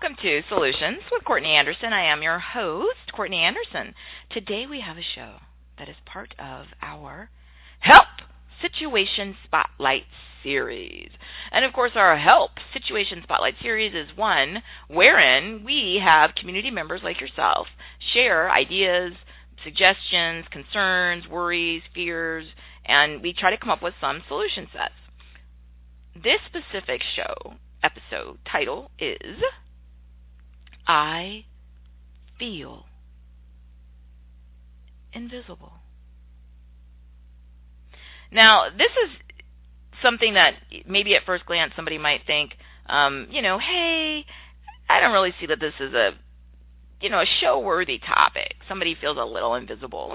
Welcome to Solutions with Courtney Anderson. I am your host, Courtney Anderson. Today we have a show that is part of our Help Situation Spotlight series. And of course, our Help Situation Spotlight series is one wherein we have community members like yourself share ideas, suggestions, concerns, worries, fears, and we try to come up with some solution sets. This specific show episode title is I Feel Invisible. Now, this is something that maybe at first glance somebody might think, hey, I don't really see that this is a show-worthy topic. Somebody feels a little invisible.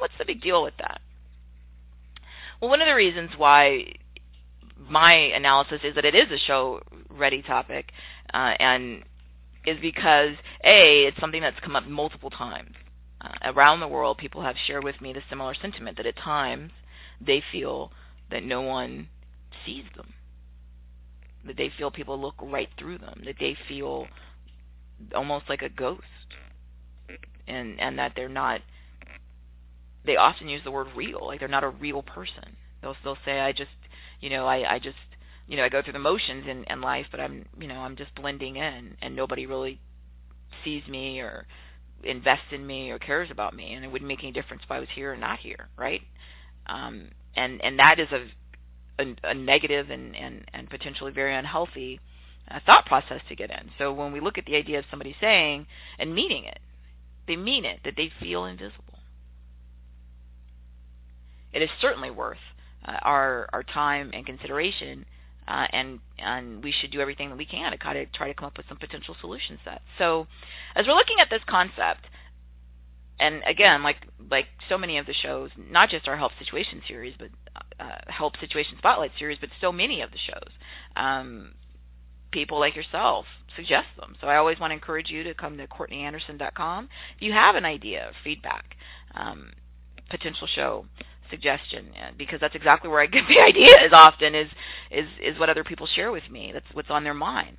What's the big deal with that? Well, one of the reasons why my analysis is that it is a show-ready topic, and is because, A, it's something that's come up multiple times. Around the world, people have shared with me the similar sentiment that at times they feel that no one sees them, that they feel people look right through them, that they feel almost like a ghost, and that they're not, they often use the word real, like they're not a real person. They'll say, I go through the motions in life, but I'm just blending in, and nobody really sees me or invests in me or cares about me, and it wouldn't make any difference if I was here or not here, right? And that is a negative and potentially very unhealthy thought process to get in. So when we look at the idea of somebody saying and meaning it, they mean it, that they feel invisible. It is certainly worth our time and consideration, and we should do everything that we can to try to come up with some potential solution sets. So as we're looking at this concept, and again, like so many of the shows, not just our Help Situation series, but Help Situation Spotlight series, but so many of the shows, people like yourself suggest them. So I always want to encourage you to come to CourtneyAnderson.com if you have an idea, feedback, potential show suggestion, because that's exactly where I get the ideas often is what other people share with me. That's what's on their mind.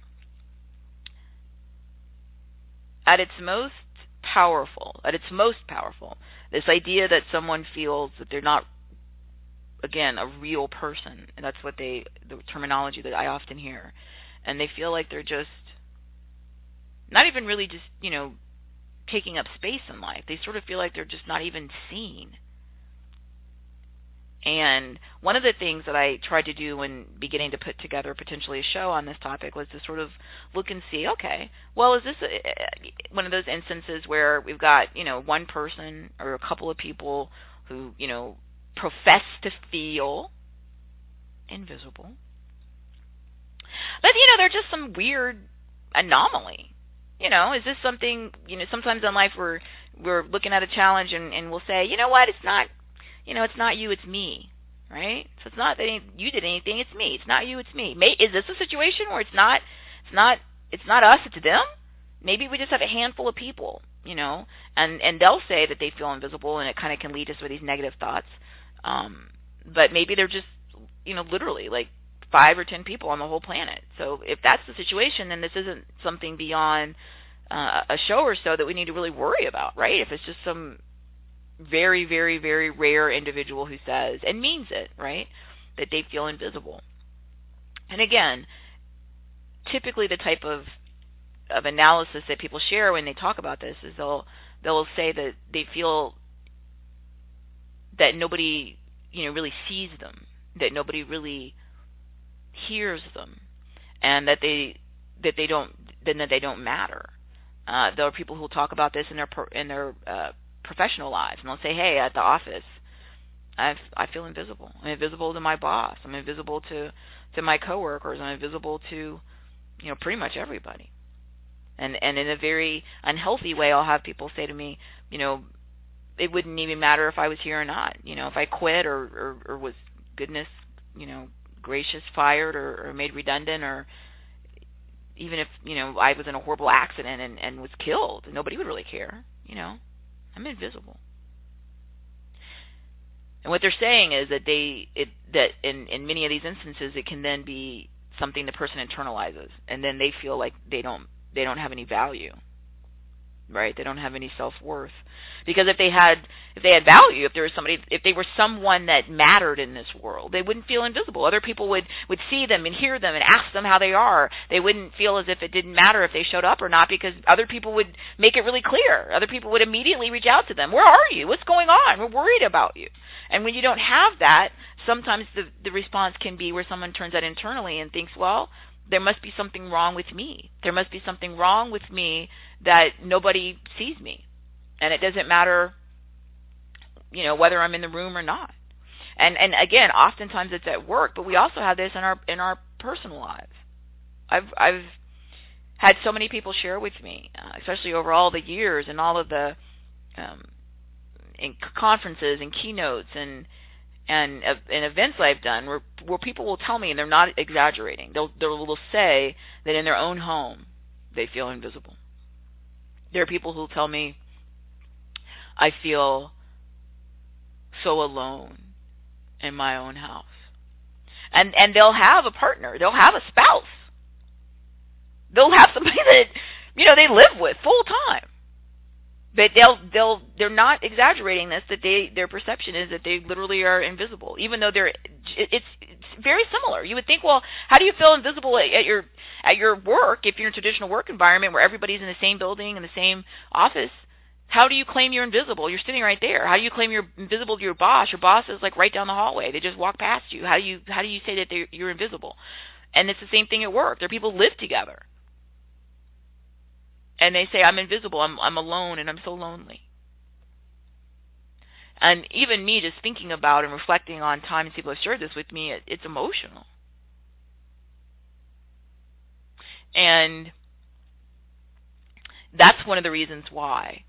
At its most powerful, this idea that someone feels that they're not, again, a real person, and that's what the terminology that I often hear, and they feel like they're just not even really just, taking up space in life. They sort of feel like they're just not even seen. And one of the things that I tried to do when beginning to put together potentially a show on this topic was to sort of look and see, okay, well, is this one of those instances where we've got, one person or a couple of people who, profess to feel invisible, but, they're just some weird anomaly. Is this something, sometimes in life we're looking at a challenge and we'll say, you know what, it's not you, it's me, right? So it's not that you did anything, it's me. It's not you, it's me. Is this a situation where it's not us, it's them? Maybe we just have a handful of people, and they'll say that they feel invisible, and it kind of can lead us with these negative thoughts. But maybe they're just, literally like 5 or 10 people on the whole planet. So if that's the situation, then this isn't something beyond a show or so that we need to really worry about, right? If it's just some very, very, very rare individual who says, and means it, right, that they feel invisible. And again, typically the type of analysis that people share when they talk about this is they'll say that they feel that nobody, really sees them, that nobody really hears them, and that they don't matter. There are people who will talk about this in their professional lives, and they'll say, hey, at the office, I feel invisible. I'm invisible to my boss. I'm invisible to my coworkers. I'm invisible to, pretty much everybody. And in a very unhealthy way, I'll have people say to me, it wouldn't even matter if I was here or not. If I quit or was, goodness, gracious, fired or made redundant, or even if, I was in a horrible accident and was killed, nobody would really care, I'm invisible. And what they're saying is that that in many of these instances, it can then be something the person internalizes, and then they feel like they don't they don't have any value, right? They don't have any self-worth. Because if they had value, if they were someone that mattered in this world, they wouldn't feel invisible. Other people would see them and hear them and ask them how they are. They wouldn't feel as if it didn't matter if they showed up or not, because other people would make it really clear. Other people would immediately reach out to them. Where are you? What's going on? We're worried about you. And when you don't have that, sometimes the response can be where someone turns out internally and thinks, well, there must be something wrong with me. There must be something wrong with me that nobody sees me. And it doesn't matter, whether I'm in the room or not. And again, oftentimes it's at work, but we also have this in our personal lives. I've had so many people share with me, especially over all the years and all of the in conferences and keynotes and events I've done, where people will tell me, and they're not exaggerating, they'll say that in their own home they feel invisible. There are people who tell me, I feel so alone in my own house. And they'll have a partner, they'll have a spouse, they'll have somebody that they live with full time. But they're not exaggerating this, that their perception is that they literally are invisible, even though it's very similar. You would think, well, how do you feel invisible at your work if you're in a traditional work environment where everybody's in the same building, in the same office? How do you claim you're invisible? You're sitting right there. How do you claim you're invisible to your boss? Your boss is like right down the hallway. They just walk past you. How do you say that you're invisible? And it's the same thing at work. There are people who live together, and they say, I'm invisible, I'm alone, and I'm so lonely. And even me just thinking about and reflecting on times people have shared this with me, it's emotional. And that's one of the reasons why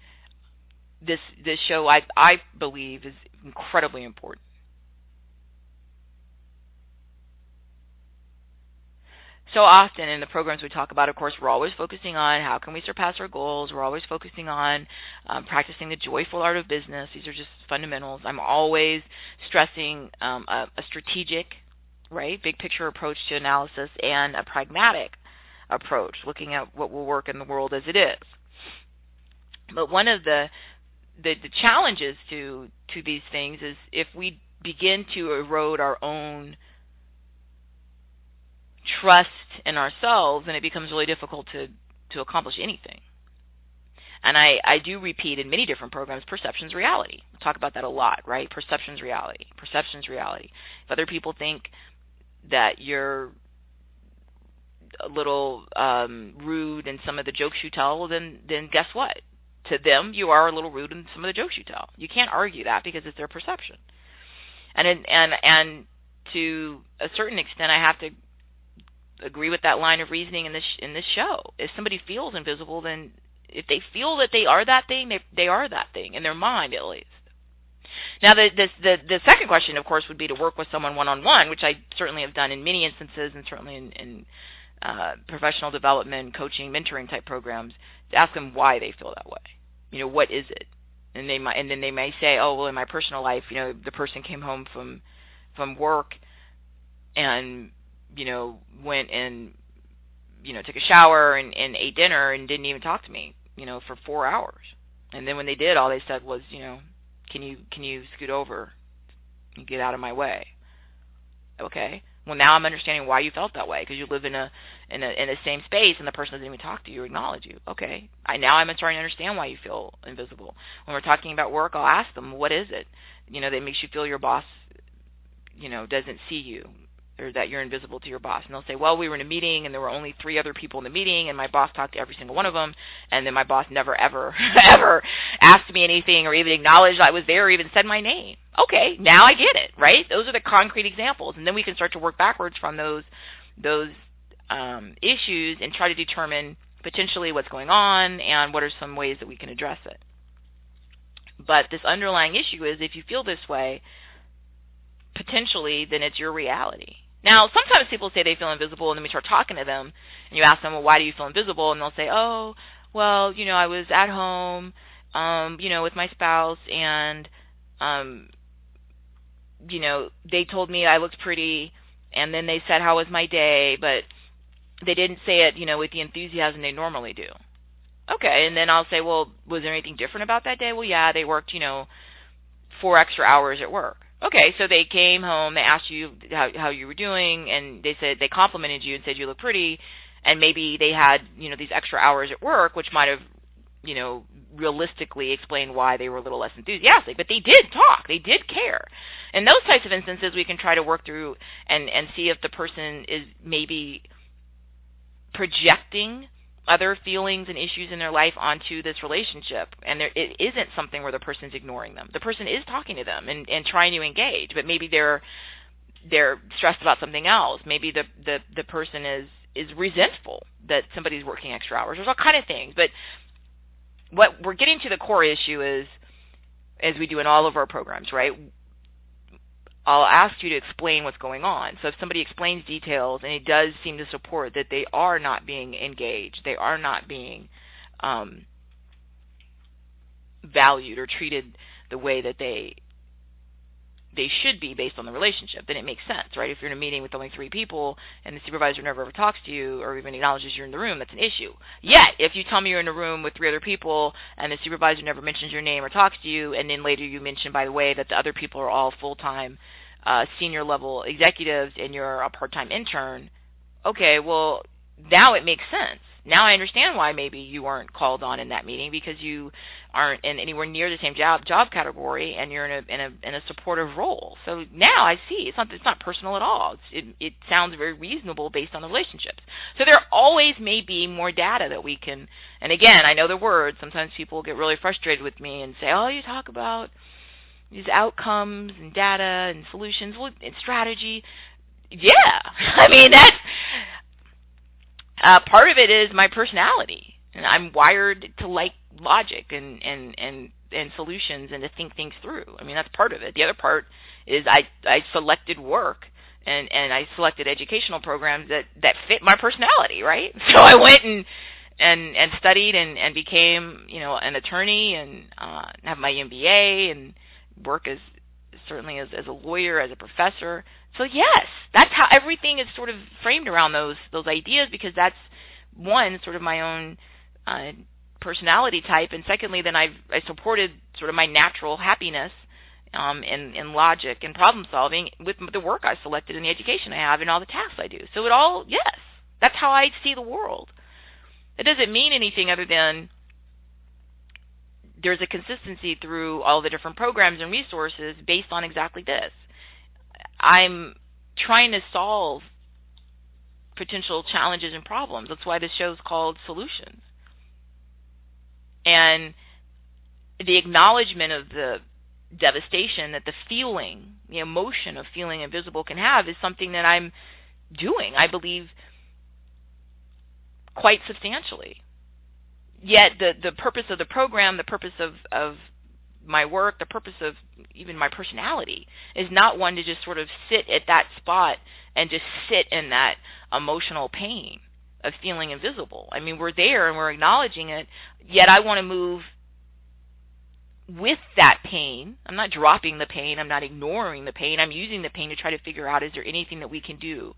this show, I believe, is incredibly important. So often in the programs we talk about, of course, we're always focusing on how can we surpass our goals. We're always focusing on practicing the joyful art of business. These are just fundamentals. I'm always stressing a strategic, right, big picture approach to analysis and a pragmatic approach, looking at what will work in the world as it is. But one of the challenges to these things is if we begin to erode our own trust in ourselves, then it becomes really difficult to accomplish anything. And I do repeat in many different programs, perception's reality. We talk about that a lot, right? Perception's reality. Perception's reality. If other people think that you're a little rude in some of the jokes you tell, well, then guess what? To them, you are a little rude in some of the jokes you tell. You can't argue that because it's their perception. And to a certain extent, I have to agree with that line of reasoning in this show. If somebody feels invisible, then if they feel that they are that thing, they are that thing, in their mind at least. Now, the second question, of course, would be to work with someone one-on-one, which I certainly have done in many instances, and certainly in professional development, coaching, mentoring type programs, to ask them why they feel that way. What is it? And then they may say, oh, well, in my personal life, the person came home from work and went and, took a shower and ate dinner and didn't even talk to me, for 4 hours. And then when they did, all they said was, can you scoot over and get out of my way? Okay. Well, now I'm understanding why you felt that way, because you live in a same space and the person doesn't even talk to you or acknowledge you. Okay. Now I'm starting to understand why you feel invisible. When we're talking about work, I'll ask them, what is it, that makes you feel your boss, doesn't see you, or that you're invisible to your boss? And they'll say, well, we were in a meeting and there were only 3 other people in the meeting and my boss talked to every single one of them, and then my boss never, ever, ever asked me anything or even acknowledged I was there or even said my name. Okay, now I get it, right? Those are the concrete examples. And then we can start to work backwards from those issues and try to determine potentially what's going on and what are some ways that we can address it. But this underlying issue is, if you feel this way, potentially, then it's your reality. Now, sometimes people say they feel invisible, and then we start talking to them, and you ask them, well, why do you feel invisible? And they'll say, oh, well, I was at home, with my spouse, and, they told me I looked pretty, and then they said, how was my day? But they didn't say it, with the enthusiasm they normally do. Okay, and then I'll say, well, was there anything different about that day? Well, yeah, they worked, 4 extra hours at work. Okay, so they came home, they asked you how you were doing, and they complimented you and said you look pretty, and maybe they had, these extra hours at work, which might have, realistically explained why they were a little less enthusiastic, but they did talk, they did care. In those types of instances, we can try to work through and see if the person is maybe projecting other feelings and issues in their life onto this relationship, and it isn't something where the person's ignoring them. The person is talking to them and trying to engage, but maybe they're stressed about something else. Maybe the person is resentful that somebody's working extra hours. There's all kind of things, but what we're getting to the core issue is, as we do in all of our programs, right? I'll ask you to explain what's going on. So if somebody explains details and it does seem to support that they are not being engaged, they are not being valued or treated the way that they should be based on the relationship, then it makes sense, right? If you're in a meeting with only 3 people and the supervisor never ever talks to you or even acknowledges you're in the room, that's an issue. Yet, if you tell me you're in a room with 3 other people and the supervisor never mentions your name or talks to you, and then later you mention, by the way, that the other people are all full-time senior level executives and you're a part-time intern, okay, well, now it makes sense. Now I understand why maybe you weren't called on in that meeting, because you aren't in anywhere near the same job category, and you're in a supportive role. So now I see it's not personal at all. It sounds very reasonable based on the relationships. So there always may be more data that we can. And again, I know the words. Sometimes people get really frustrated with me and say, "Oh, you talk about these outcomes and data and solutions and strategy." Yeah, I mean that's. Part of it is my personality, and I'm wired to like logic and solutions and to think things through. I mean, that's part of it. The other part is I selected work and I selected educational programs that fit my personality, right? So I went and studied and became, an attorney and have my MBA and work certainly as a lawyer, as a professor. So yes, that's how everything is sort of framed around those ideas, because that's one, sort of my own personality type, and secondly, then I supported sort of my natural happiness in logic and problem solving with the work I selected and the education I have and all the tasks I do. So yes, that's how I see the world. It doesn't mean anything other than there's a consistency through all the different programs and resources based on exactly this. I'm trying to solve potential challenges and problems. That's why this show is called Solutions. And the acknowledgement of the devastation that the feeling, the emotion of feeling invisible can have, is something that I'm doing, I believe, quite substantially. Yet the purpose of the program, the purpose of my work, the purpose of even my personality is not one to just sort of sit at that spot and just sit in that emotional pain of feeling invisible. I mean, we're there and we're acknowledging it, yet I want to move with that pain. I'm not dropping the pain. I'm not ignoring the pain. I'm using the pain to try to figure out, is there anything that we can do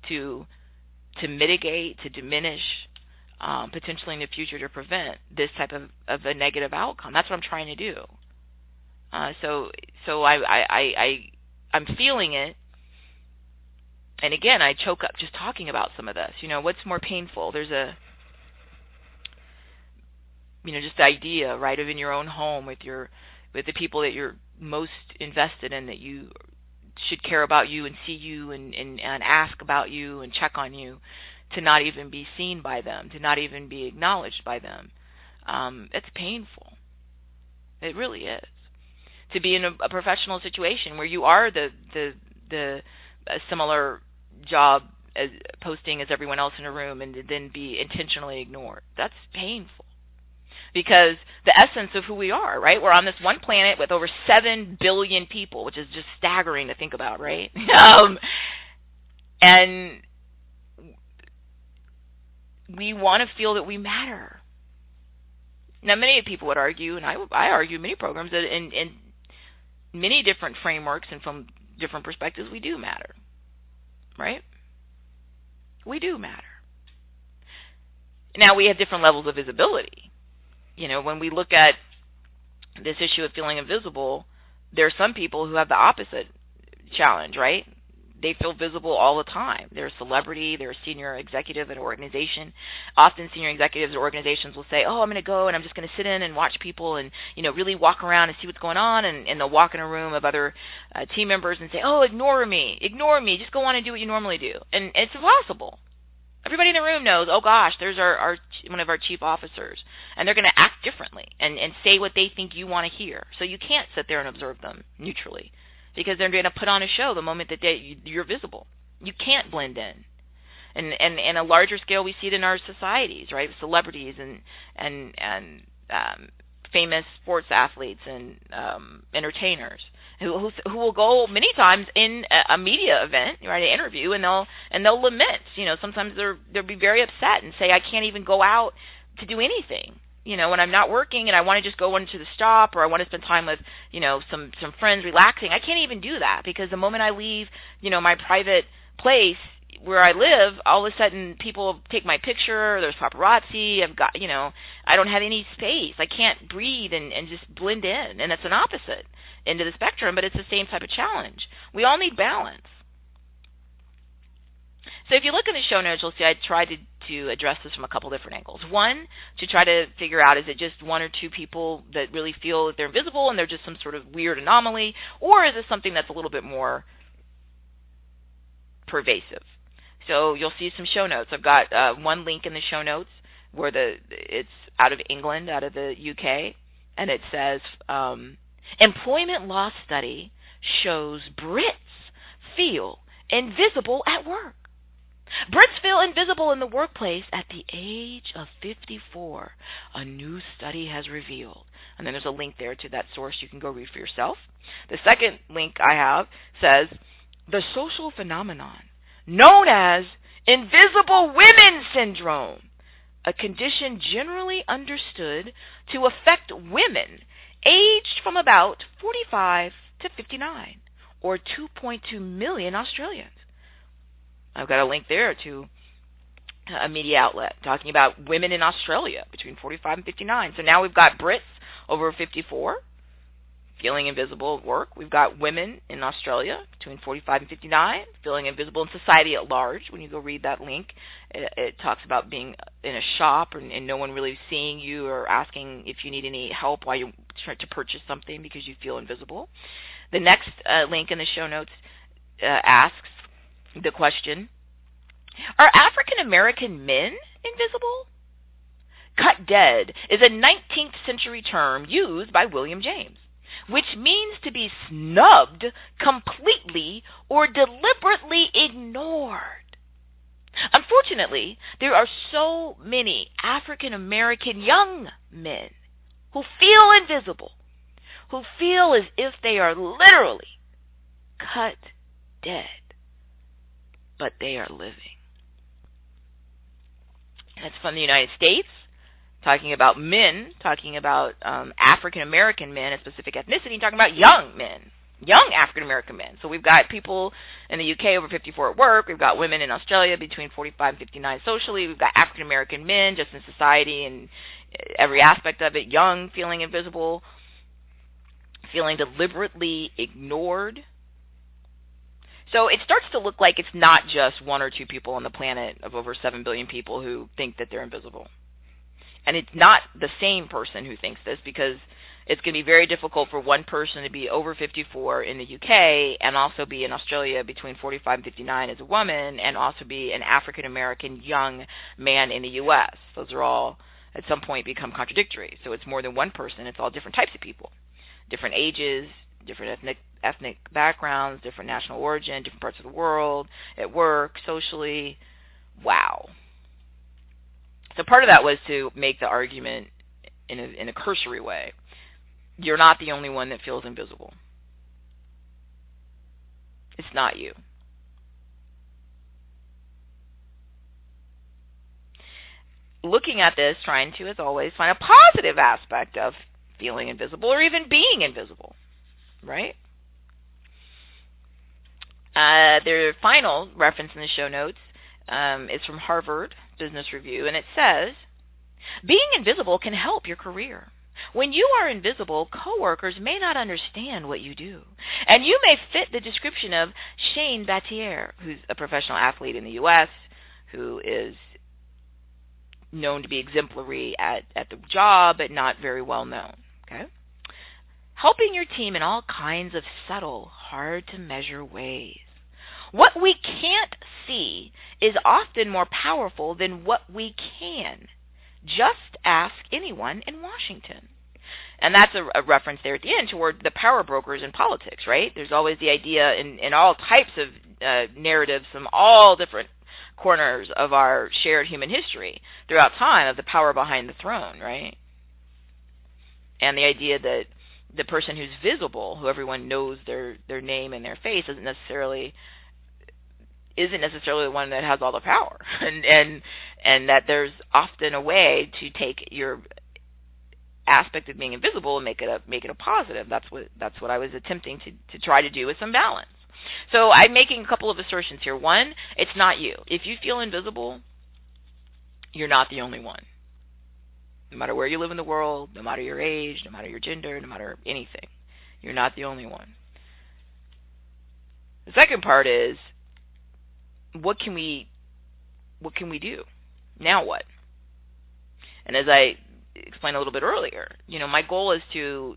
to mitigate, to diminish, potentially in the future to prevent this type of a negative outcome. That's what I'm trying to do. So I'm feeling it, and again, I choke up just talking about some of this. What's more painful? There's just the idea, right, of in your own home with the people that you're most invested in, that you should care about you and see you and ask about you and check on you, to not even be seen by them, to not even be acknowledged by them. It's painful. It really is. To be in a professional situation where you are the similar job as posting as everyone else in a room, and then be intentionally ignored. That's painful. Because the essence of who we are, right? We're on this one planet with over 7 billion people, which is just staggering to think about, right? And we want to feel that we matter. Now, many people would argue, and I argue in many programs, that in many different frameworks and from different perspectives, we do matter, right? We do matter. Now, we have different levels of visibility. When we look at this issue of feeling invisible, there are some people who have the opposite challenge, right? They feel visible all the time. They're a celebrity. They're a senior executive at an organization. Often senior executives or organizations will say, oh, I'm going to go and I'm just going to sit in and watch people and, really walk around and see what's going on. And they'll walk in a room of other team members and say, oh, ignore me. Just go on and do what you normally do. And it's impossible. Everybody in the room knows, oh, gosh, there's our one of our chief officers. And they're going to act differently and say what they think you want to hear. So you can't sit there and observe them neutrally, because they're going to put on a show the moment that you're visible. You can't blend in. And a larger scale, we see it in our societies, right? Celebrities and famous sports athletes and entertainers who will go many times in a media event, right, an interview, and they'll lament. Sometimes they'll be very upset and say, I can't even go out to do anything. When I'm not working and I want to just go into the shop, or I want to spend time with, some friends relaxing, I can't even do that, because the moment I leave, my private place where I live, all of a sudden people take my picture, there's paparazzi, I don't have any space. I can't breathe and just blend in. And it's an opposite end of the spectrum, but it's the same type of challenge. We all need balance. So if you look in the show notes, you'll see I tried to address this from a couple different angles. One, to try to figure out, is it just one or two people that really feel that they're invisible and they're just some sort of weird anomaly, or is it something that's a little bit more pervasive? So you'll see some show notes. I've got one link in the show notes where it's out of England, out of the UK, and it says, employment law study shows Brits feel invisible at work. Brits feel invisible in the workplace at the age of 54, a new study has revealed. And then there's a link there to that source you can go read for yourself. The second link I have says, the social phenomenon known as invisible women syndrome, a condition generally understood to affect women aged from about 45 to 59, or 2.2 million Australians. I've got a link there to a media outlet talking about women in Australia between 45 and 59. So now we've got Brits over 54 feeling invisible at work. We've got women in Australia between 45 and 59 feeling invisible in society at large. When you go read that link, it talks about being in a shop and no one really seeing you or asking if you need any help while you try to purchase something because you feel invisible. The next link in the show notes asks the question, are African American men invisible? Cut dead is a 19th century term used by William James, which means to be snubbed completely or deliberately ignored. Unfortunately, there are so many African American young men who feel invisible, who feel as if they are literally cut dead, but they are living. That's from the United States, talking about men, talking about African American men, a specific ethnicity, talking about young men, young African American men. So we've got people in the UK over 54 at work. We've got women in Australia between 45 and 59 socially. We've got African American men just in society and every aspect of it, young, feeling invisible, feeling deliberately ignored. So it starts to look like it's not just one or two people on the planet of over 7 billion people who think that they're invisible. And it's not the same person who thinks this, because it's going to be very difficult for one person to be over 54 in the UK and also be in Australia between 45 and 59 as a woman and also be an African-American young man in the US. Those are all, at some point, become contradictory. So it's more than one person. It's all different types of people, different ages, different ethnic backgrounds, different national origin, different parts of the world, at work, socially. Wow. So part of that was to make the argument in a cursory way. You're not the only one that feels invisible. It's not you. Looking at this, trying to, as always, find a positive aspect of feeling invisible or even being invisible, right? Their final reference in the show notes is from Harvard Business Review, and it says, Being invisible can help your career. When you are invisible, coworkers may not understand what you do. And you may fit the description of Shane Battier, who's a professional athlete in the U.S., who is known to be exemplary at the job, but not very well known. Okay? Helping your team in all kinds of subtle, hard-to-measure ways. What we can't see is often more powerful than what we can. Just ask anyone in Washington. And that's a reference there at the end toward the power brokers in politics, right? There's always the idea in all types of narratives from all different corners of our shared human history throughout time of the power behind the throne, right? And the idea that the person who's visible, who everyone knows their name and their face, isn't necessarily the one that has all the power, and that there's often a way to take your aspect of being invisible and make it a positive. That's what I was attempting to try to do with some balance. So I'm making a couple of assertions here. One, it's not you. If you feel invisible, you're not the only one. No matter where you live in the world, no matter your age, no matter your gender, no matter anything, you're not the only one. The second part is, what can we do? Now what? And as I explained a little bit earlier, my goal is to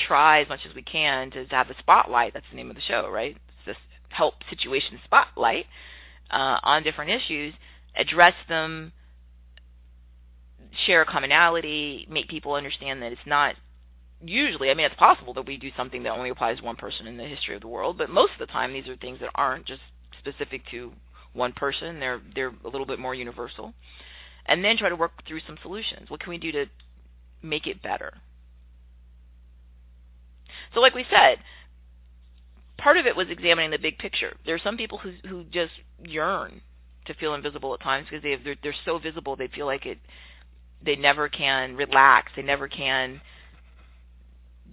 try as much as we can to have the spotlight. That's the name of the show, right? It's this help situation spotlight on different issues, address them, share commonality, make people understand that it's not usually, it's possible that we do something that only applies to one person in the history of the world, but most of the time these are things that aren't just specific to one person. They're a little bit more universal. And then try to work through some solutions. What can we do to make it better? So like we said, part of it was examining the big picture. There are some people who just yearn to feel invisible at times because they're so visible they feel like they never can relax. They never can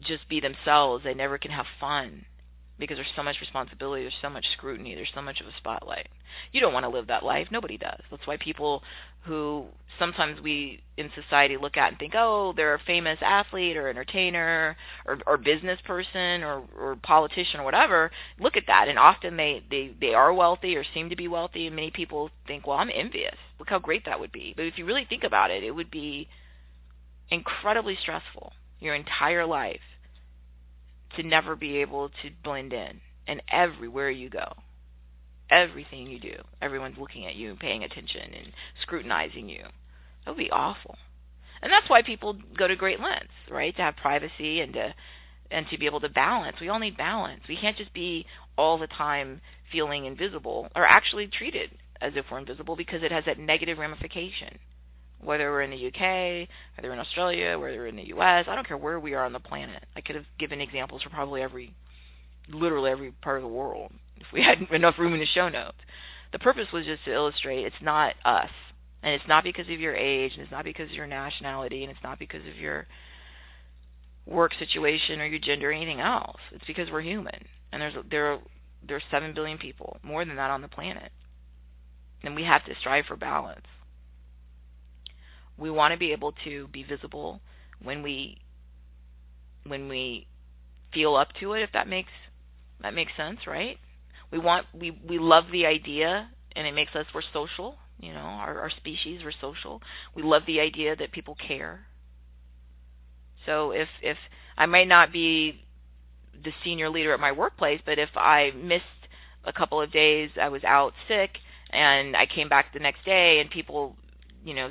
just be themselves. They never can have fun because there's so much responsibility, there's so much scrutiny, there's so much of a spotlight. You don't want to live that life. Nobody does. That's why people who sometimes we in society look at and think, oh, they're a famous athlete or entertainer or business person or politician or whatever, look at that. And often they are wealthy or seem to be wealthy, and many people think, well, I'm envious. Look how great that would be. But if you really think about it, it would be incredibly stressful your entire life to never be able to blend in. And everywhere you go, everything you do, everyone's looking at you and paying attention and scrutinizing you. That would be awful. And that's why people go to great lengths, right, to have privacy and to be able to balance. We all need balance. We can't just be all the time feeling invisible or actually treated as if we're invisible, because it has that negative ramification. Whether we're in the UK, whether we're in Australia, whether we're in the US, I don't care where we are on the planet. I could have given examples for probably literally every part of the world if we had enough room in the show notes. The purpose was just to illustrate it's not us. And it's not because of your age, and it's not because of your nationality, and it's not because of your work situation or your gender or anything else. It's because we're human. And there are 7 billion people, more than that on the planet. And we have to strive for balance. We want to be able to be visible when we feel up to it, if that makes sense, right? We love the idea, and it makes us, we're social, our species, we're social. We love the idea that people care. So if I might not be the senior leader at my workplace, but if I missed a couple of days, I was out sick, and I came back the next day, and people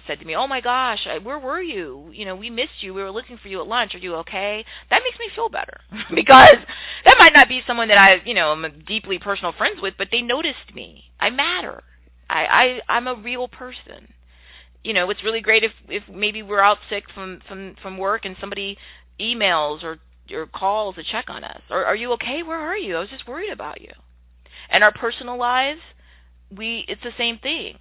said to me, oh my gosh, where were you? We missed you. We were looking for you at lunch. Are you okay? That makes me feel better because that might not be someone that I'm deeply personal friends with, but they noticed me. I matter. I'm a real person. It's really great if maybe we're out sick from work and somebody emails or calls to check on us. Or are you okay? Where are you? I was just worried about you. And our personal lives, it's the same thing.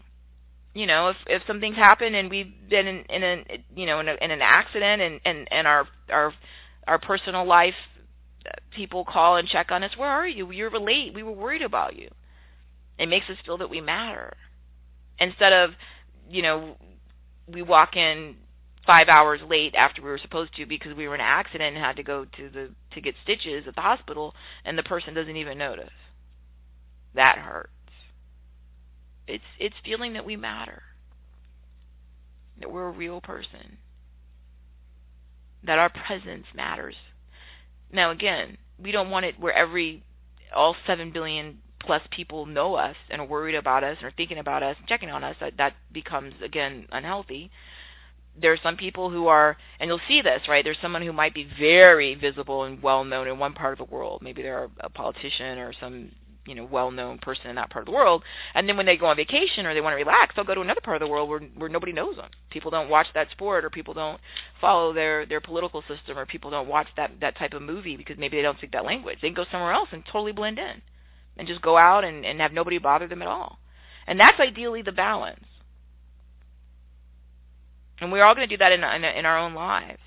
If something's happened and we've been in an accident and our personal life people call and check on us, where are you? You're late. We were worried about you. It makes us feel that we matter. Instead of, we walk in 5 hours late after we were supposed to because we were in an accident and had to go to get stitches at the hospital, and the person doesn't even notice. That hurts. It's feeling that we matter, that we're a real person, that our presence matters. Now, again, we don't want it where all 7 billion plus people know us and are worried about us and are thinking about us and checking on us. That becomes, again, unhealthy. There are some people who are, and you'll see this, right? There's someone who might be very visible and well-known in one part of the world. Maybe they're a politician or some well-known person in that part of the world. And then when they go on vacation or they want to relax, they'll go to another part of the world where nobody knows them. People don't watch that sport, or people don't follow their political system, or people don't watch that type of movie because maybe they don't speak that language. They can go somewhere else and totally blend in and just go out and have nobody bother them at all. And that's ideally the balance. And we're all going to do that in our own lives.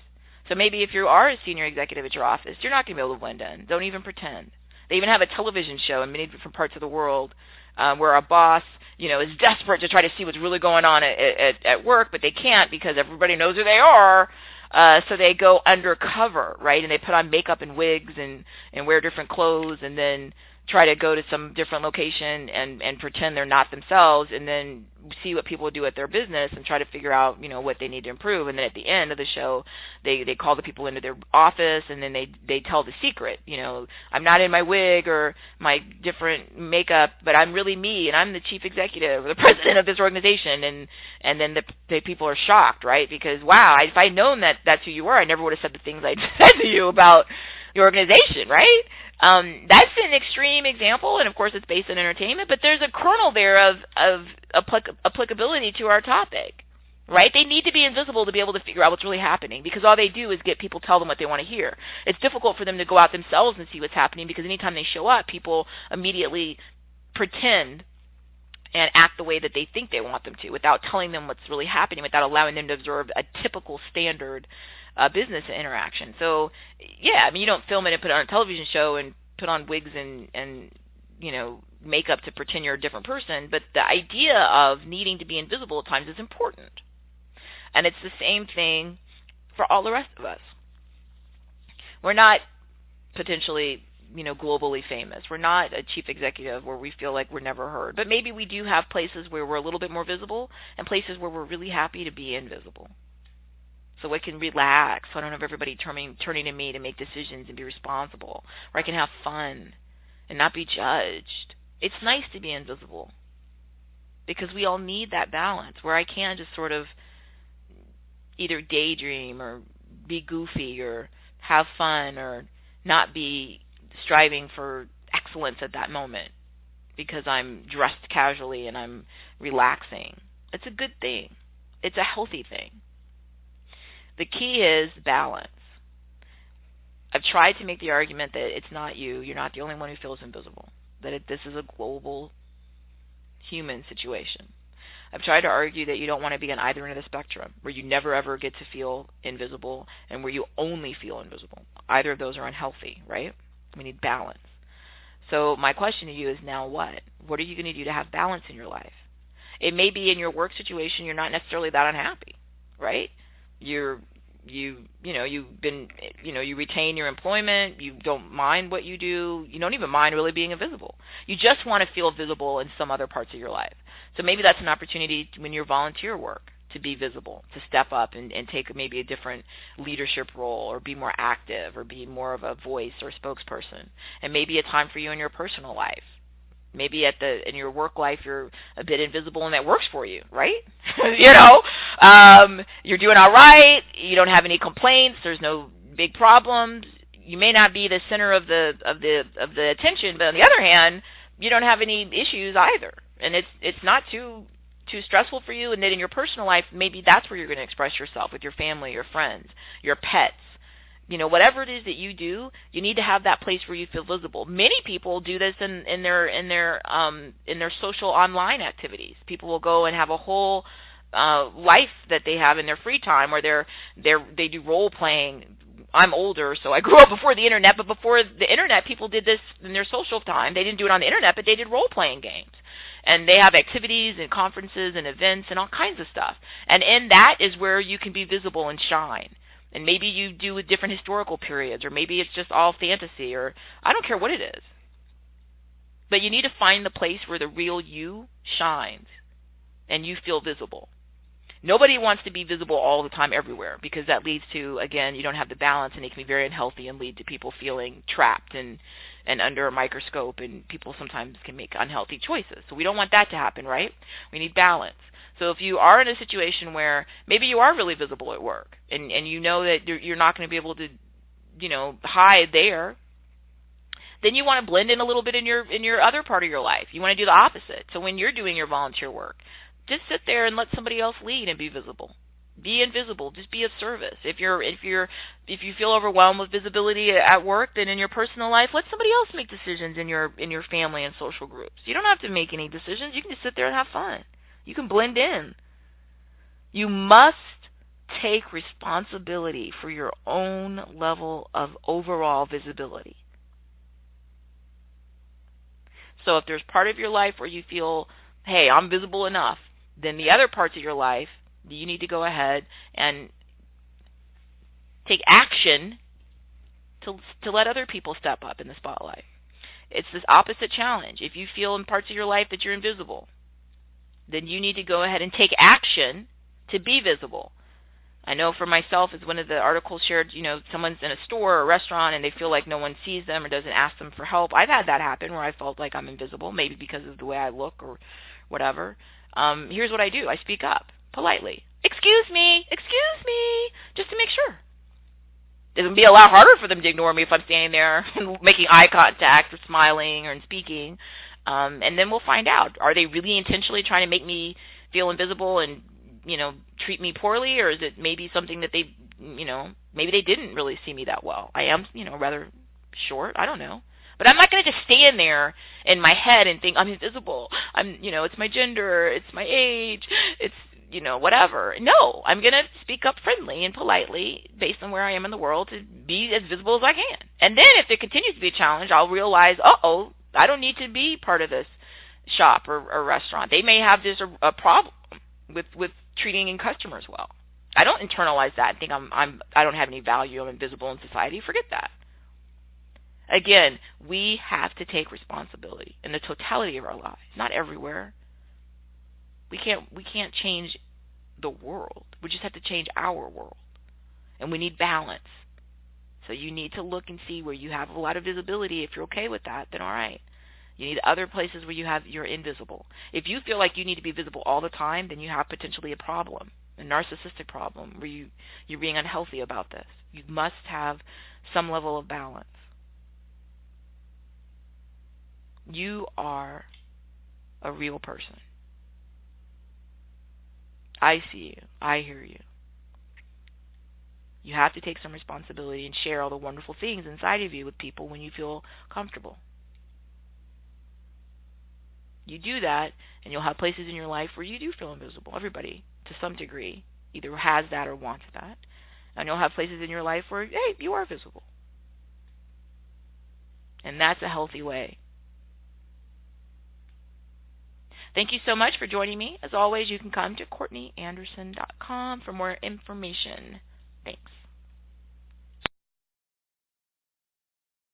So maybe if you are a senior executive at your office, you're not going to be able to blend in. Don't even pretend. They even have a television show in many different parts of the world where a boss, is desperate to try to see what's really going on at work, but they can't because everybody knows who they are. So they go undercover, right? And they put on makeup and wigs and wear different clothes, and then try to go to some different location and pretend they're not themselves, and then see what people do at their business and try to figure out, what they need to improve. And then at the end of the show, they call the people into their office, and then they tell the secret. I'm not in my wig or my different makeup, but I'm really me, and I'm the chief executive or the president of this organization. And then the people are shocked, right? Because, wow, if I'd known that that's who you were, I never would have said the things I said to you about your organization, right? That's an extreme example, and of course it's based on entertainment, but there's a kernel there of applicability to our topic, right? They need to be invisible to be able to figure out what's really happening, because all they do is get people tell them what they want to hear. It's difficult for them to go out themselves and see what's happening, because anytime they show up, people immediately pretend and act the way that they think they want them to, without telling them what's really happening, without allowing them to observe a typical standard business interaction. So, yeah, you don't film it and put it on a television show and put on wigs and makeup to pretend you're a different person, but the idea of needing to be invisible at times is important. And it's the same thing for all the rest of us. We're not potentially, globally famous. We're not a chief executive where we feel like we're never heard. But maybe we do have places where we're a little bit more visible and places where we're really happy to be invisible. So I can relax. So I don't have everybody turning to me to make decisions and be responsible. Or I can have fun and not be judged. It's nice to be invisible, because we all need that balance where I can just sort of either daydream or be goofy or have fun or not be striving for excellence at that moment because I'm dressed casually and I'm relaxing. It's a good thing. It's a healthy thing. The key is balance. I've tried to make the argument that it's not you. You're not the only one who feels invisible, that this is a global human situation. I've tried to argue that you don't want to be on either end of the spectrum, where you never ever get to feel invisible and where you only feel invisible. Either of those are unhealthy, right? We need balance. So my question to you is, now what? What are you going to do to have balance in your life? It may be in your work situation you're not necessarily that unhappy, right? You retain your employment, you don't mind what you do, you don't even mind really being invisible. You just want to feel visible in some other parts of your life. So maybe that's an opportunity when you volunteer work to be visible, to step up and take maybe a different leadership role, or be more active, or be more of a voice or spokesperson. And maybe a time for you in your personal life. Maybe in your work life you're a bit invisible and that works for you, right? You're doing all right. You don't have any complaints. There's no big problems. You may not be the center of the attention, but on the other hand, you don't have any issues either. And it's not too stressful for you. And then in your personal life, maybe that's where you're going to express yourself with your family, your friends, your pets. Whatever it is that you do, you need to have that place where you feel visible. Many people do this in their social online activities. People will go and have a whole life that they have in their free time, where they do role playing. I'm older, so I grew up before the internet, but before the internet, people did this in their social time. They didn't do it on the internet, but they did role playing games. And they have activities and conferences and events and all kinds of stuff. And in that is where you can be visible and shine. And maybe you do with different historical periods, or maybe it's just all fantasy, or I don't care what it is. But you need to find the place where the real you shines and you feel visible. Nobody wants to be visible all the time everywhere, because that leads to, again, you don't have the balance, and it can be very unhealthy and lead to people feeling trapped and under a microscope, and people sometimes can make unhealthy choices. So we don't want that to happen, right? We need balance. So if you are in a situation where maybe you are really visible at work, and you know that you're not going to be able to, hide there, then you want to blend in a little bit in your other part of your life. You want to do the opposite. So when you're doing your volunteer work, just sit there and let somebody else lead and be visible. Be invisible. Just be of service. If you feel overwhelmed with visibility at work, then in your personal life, let somebody else make decisions in your family and social groups. You don't have to make any decisions. You can just sit there and have fun. You can blend in. You must take responsibility for your own level of overall visibility. So if there's part of your life where you feel, hey, I'm visible enough, then the other parts of your life, you need to go ahead and take action to let other people step up in the spotlight. It's this opposite challenge. If you feel in parts of your life that you're invisible, then you need to go ahead and take action to be visible. I know for myself, as one of the articles shared, someone's in a store or a restaurant and they feel like no one sees them or doesn't ask them for help. I've had that happen where I felt like I'm invisible, maybe because of the way I look or whatever. Here's what I do. I speak up politely. Excuse me, just to make sure. It would be a lot harder for them to ignore me if I'm standing there making eye contact or smiling or speaking. And then we'll find out. Are they really intentionally trying to make me feel invisible and, treat me poorly? Or is it maybe something that they, maybe they didn't really see me that well? I am, rather short. I don't know. But I'm not going to just stand there in my head and think I'm invisible. It's my gender, it's my age, it's, whatever. No, I'm going to speak up friendly and politely based on where I am in the world to be as visible as I can. And then if there continues to be a challenge, I'll realize, I don't need to be part of this shop or restaurant. They may have just a problem with treating customers well. I don't internalize that and think I don't have any value, I'm invisible in society. Forget that. Again, we have to take responsibility in the totality of our lives, not everywhere. We can't change the world. We just have to change our world. And we need balance. So you need to look and see where you have a lot of visibility. If you're okay with that, then all right. You need other places where you're invisible. If you feel like you need to be visible all the time, then you have potentially a problem, a narcissistic problem, where you're being unhealthy about this. You must have some level of balance. You are a real person. I see you. I hear you. You have to take some responsibility and share all the wonderful things inside of you with people when you feel comfortable. You do that, and you'll have places in your life where you do feel invisible. Everybody, to some degree, either has that or wants that. And you'll have places in your life where, hey, you are visible. And that's a healthy way. Thank you so much for joining me. As always, you can come to CourtneyAnderson.com for more information. Thanks.